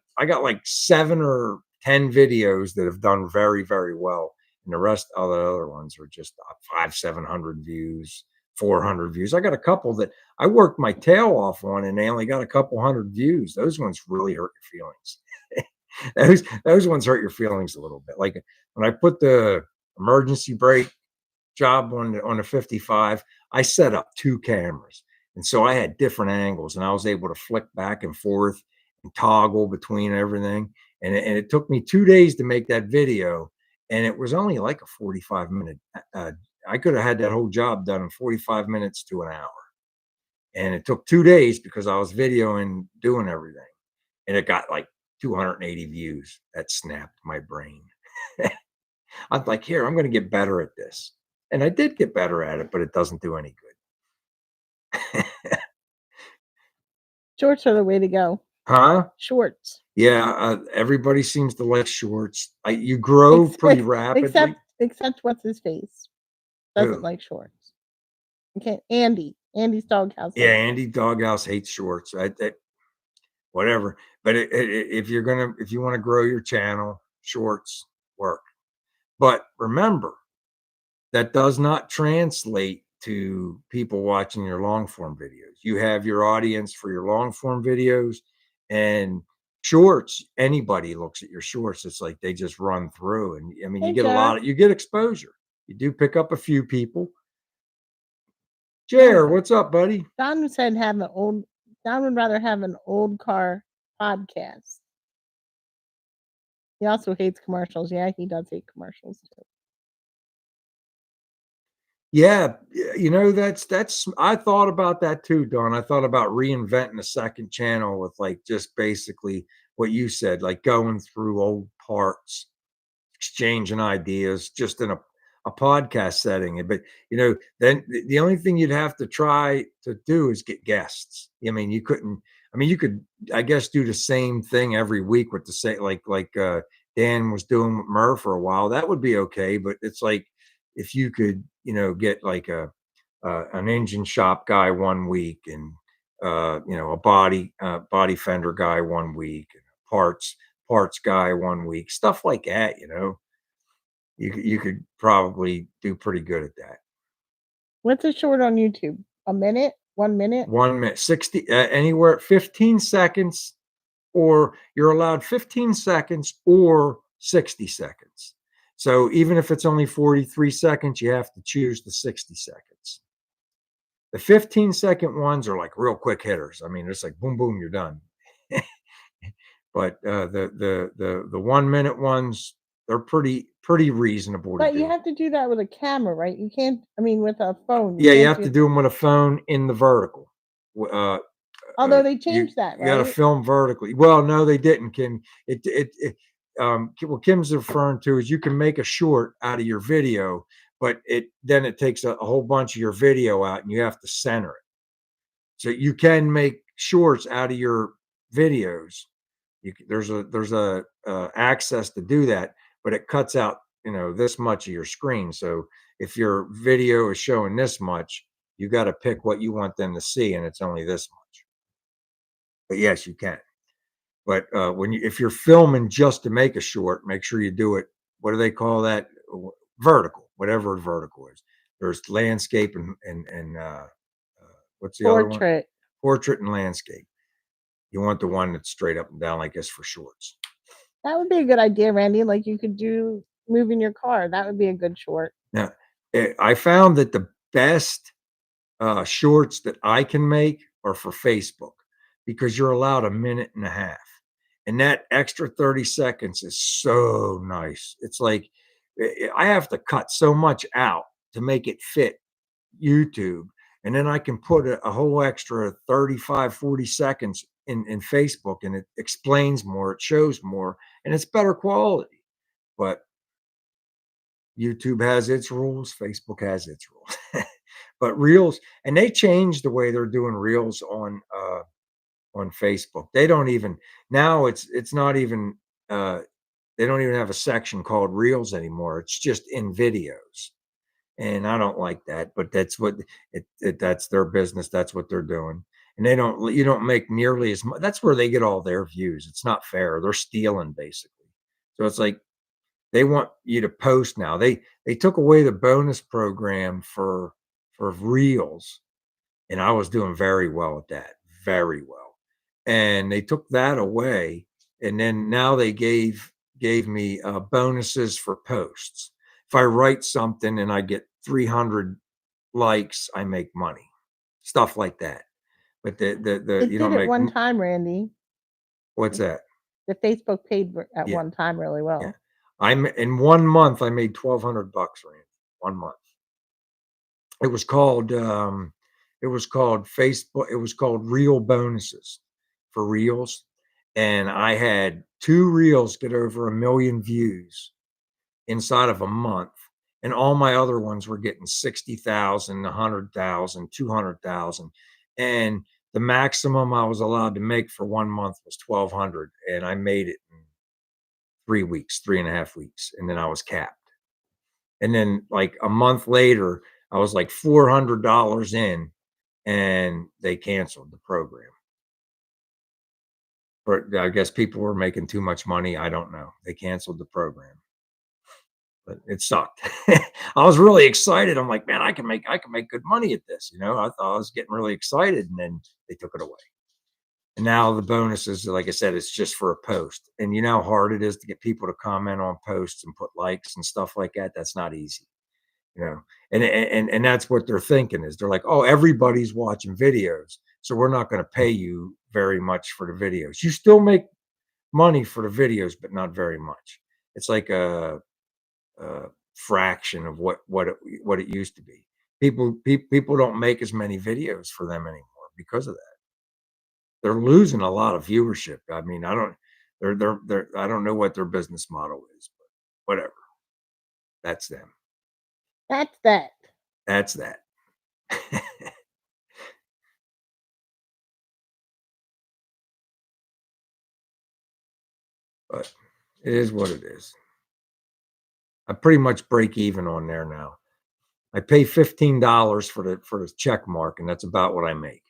7 or 10 videos that have done very, very well. And the rest of the other ones are just 700 views, 400 views. I got a couple that I worked my tail off on and they only got a couple hundred views. Those ones really hurt your feelings. Those ones hurt your feelings a little bit. Like when I put the emergency brake job on the 55, I set up 2 cameras. And so I had different angles and I was able to flick back and forth and toggle between everything. And it took me 2 days to make that video. and it was only like a 45-minute. I could have had that whole job done in 45 minutes to an hour, and it took 2 days because I was videoing, doing everything, and it got like 280 views. That snapped my brain. I'm like, here, I'm going to get better at this, and I did get better at it, but it doesn't do any good. Shorts are the way to go. Huh? Shorts. Yeah, everybody seems to like shorts. You grow pretty rapidly. Except what's his face doesn't Who? like shorts. Okay, Andy's doghouse. Yeah, Andy Doghouse hates shorts. Whatever. But if you want to grow your channel, shorts work. But remember, that does not translate to people watching your long form videos. You have your audience for your long form videos, and shorts. Anybody looks at your shorts, it's like they just run through. And I mean, Hey, you get Jer. you get exposure. You do pick up a few people. Jer, what's up, buddy? Don said Don would rather have an old car podcast. He also hates commercials. Yeah, he does hate commercials too. Yeah, that's I thought about that too, Don. I thought about reinventing a second channel with like just basically what you said, like going through old parts, exchanging ideas just in a podcast setting. But then the only thing you'd have to try to do is get guests. I mean, you couldn't. I mean, you could, I guess, do the same thing every week with the same, like Dan was doing with Murr for a while. That would be okay. But it's like if you could, get like an engine shop guy one week, and a body fender guy one week, and parts guy one week, stuff like that. You could probably do pretty good at that. What's a short on YouTube? A minute? 1 minute? 1 minute, 60, anywhere 15 seconds, or you're allowed 15 seconds or 60 seconds. So even if it's only 43 seconds, you have to choose the 60 seconds. The 15-second ones are like real quick hitters. I mean, it's like boom, boom, you're done. But the 1 minute ones, they're pretty reasonable to But do. you have to do that with a camera, right? You can't. I mean, with a phone. Yeah, you have to do them with a phone in the vertical. Although they changed that, You got to right? film vertically. Well, no, they didn't, Kim. What Kim's referring to is you can make a short out of your video, but it takes a whole bunch of your video out, and you have to center it. So you can make shorts out of your videos. There's a access to do that, but it cuts out this much of your screen. So if your video is showing this much, you got to pick what you want them to see, and it's only this much. But yes, you can. But if you're filming just to make a short, make sure you do it. What do they call that? Vertical, whatever vertical is. There's landscape and what's the other one? Portrait. Portrait and landscape. You want the one that's straight up and down like this for shorts. That would be a good idea, Randy. Like you could do moving your car. That would be a good short. Now, I found that the best shorts that I can make are for Facebook, because you're allowed a minute and a half. And that extra 30 seconds is so nice. It's like I have to cut so much out to make it fit YouTube. And then I can put a whole extra 35, 40 seconds in Facebook, and it explains more, it shows more, and it's better quality. But YouTube has its rules, Facebook has its rules. But Reels, and they changed the way they're doing Reels on Facebook. They don't even, now it's not even they don't even have a section called Reels anymore. It's just in videos. And I don't like that, but that's what that's their business. That's what they're doing. And you don't make nearly as much. That's where they get all their views. It's not fair. They're stealing basically. So it's like they want you to post now. They took away the bonus program for Reels, and I was doing very well at that, very well. And they took that away, and then now they gave me bonuses for posts. If I write something and I get 300 likes, I make money, stuff like that. But It you did don't it make one time, Randy. what's that? The Facebook paid at Yeah. one time really well. Yeah. I'm in 1 month, I made $1,200, Randy. 1 month. It was called, Facebook. It was called Reel Bonuses for Reels, and I had 2 reels get over 1,000,000 views inside of a month, and all my other ones were getting 60,000, 100,000, 200,000, and the maximum I was allowed to make for 1 month was 1,200, and I made it in 3 weeks, 3.5 weeks, and then I was capped. And then, like, a month later, I was, like, $400 in, and they canceled the program. But I guess people were making too much money, I don't know. They canceled the program, but it sucked. I was really excited. I'm like, "Man, I can make good money at this," you know? I thought I was getting really excited, and then they took it away. And now the bonuses, like I said, it's just for a post. And you know how hard it is to get people to comment on posts and put likes and stuff like that? That's not easy. You know, and that's what they're thinking is they're like, oh, everybody's watching videos, so we're not going to pay you very much for the videos. You still make money for the videos, but not very much. It's like a fraction of what it used to be. People don't make as many videos for them anymore because of that. They're losing a lot of viewership. I mean, I don't. I don't know what their business model is, but whatever. That's them. That's that. That's that. But it is what it is. I pretty much break even on there now. I pay $15 for the check mark, and that's about what I make.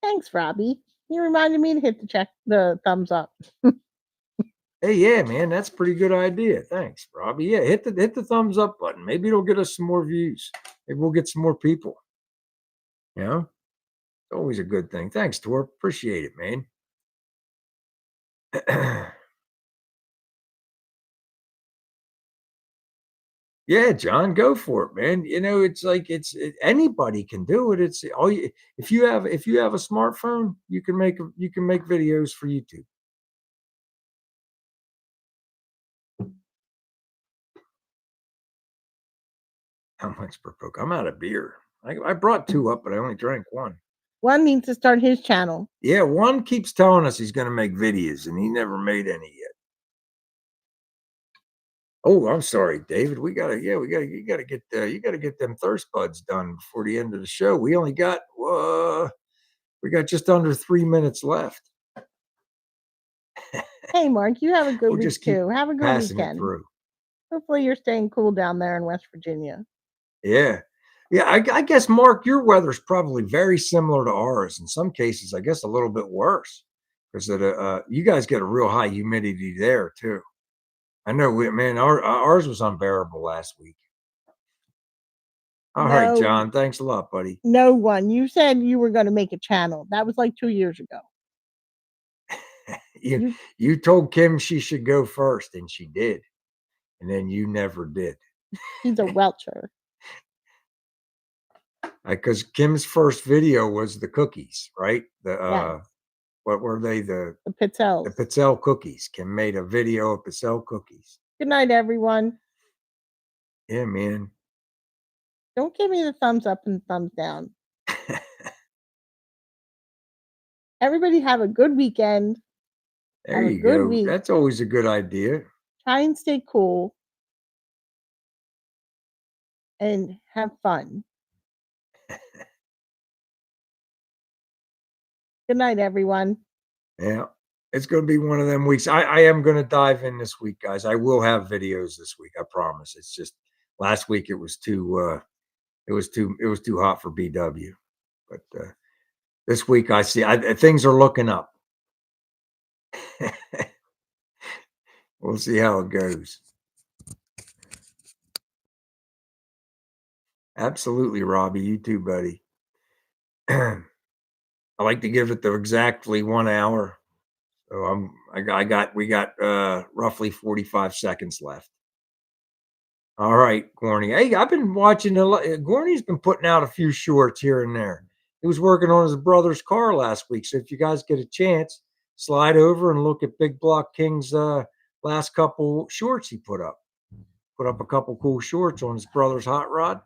Thanks, Robbie. You reminded me to hit the thumbs up. Hey, yeah, man, that's a pretty good idea. Thanks, Robbie. Yeah, hit the thumbs up button. Maybe it'll get us some more views. Maybe we'll get some more people. You know, it's always a good thing. Thanks, Tor. Appreciate it, man. Yeah, John, go for it, man. You know, it's like anybody can do it. It's all you, if you have a smartphone, you can make videos for YouTube. How much per Coke? I'm out of beer. I brought 2 up, but I only drank 1. One needs to start his channel. Yeah, one keeps telling us he's gonna make videos, and he never made any yet. Oh, I'm sorry, David. You gotta get them thirst buds done before the end of the show. We got just under 3 minutes left. Hey, Mark, you have a good We'll week just keep too. Have a good passing it weekend. through. Hopefully, you're staying cool down there in West Virginia. Yeah. Yeah, I guess, Mark, your weather's probably very similar to ours. In some cases, I guess a little bit worse because you guys get a real high humidity there too. I know, man, ours was unbearable last week. All right, No, John. Thanks a lot, buddy. no one. You said you were going to make a channel. That was like 2 years ago. You You, you told Kim she should go first, and she did, and then you never did. he's a welcher. Because Kim's first video was the cookies, right? Yeah, What were they? the The Pizzelles. Pizzelle cookies. Kim made a video of Pizzelle cookies. Good night, everyone. Yeah, man. Don't give me the thumbs up and thumbs down. Everybody have a good weekend. There Have a you good go. week. That's always a good idea. Try and stay cool and have fun. Good night, everyone. Yeah. It's going to be one of them weeks. I am going to dive in this week, guys. I will have videos this week. I promise. It's just last week it was too hot for BW. But this week things are looking up. We'll see how it goes. Absolutely, Robbie. You too, buddy. I like to give it the exactly 1 hour. So we got roughly 45 seconds left. All right, Gorney. Hey, I've been watching a lot. Gorney's been putting out a few shorts here and there. He was working on his brother's car last week. So if you guys get a chance, slide over and look at Big Block King's last couple shorts he put up. Put up a couple cool shorts on his brother's hot rod.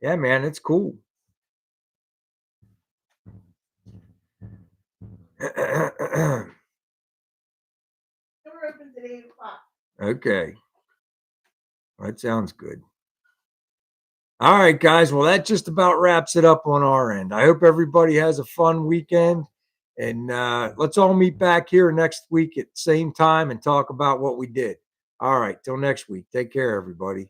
Yeah, man, it's cool. We're open at 8 o'clock. Okay. That sounds good. All right, guys. Well, that just about wraps it up on our end. I hope everybody has a fun weekend. And let's all meet back here next week at the same time and talk about what we did. All right. Till next week. Take care, everybody.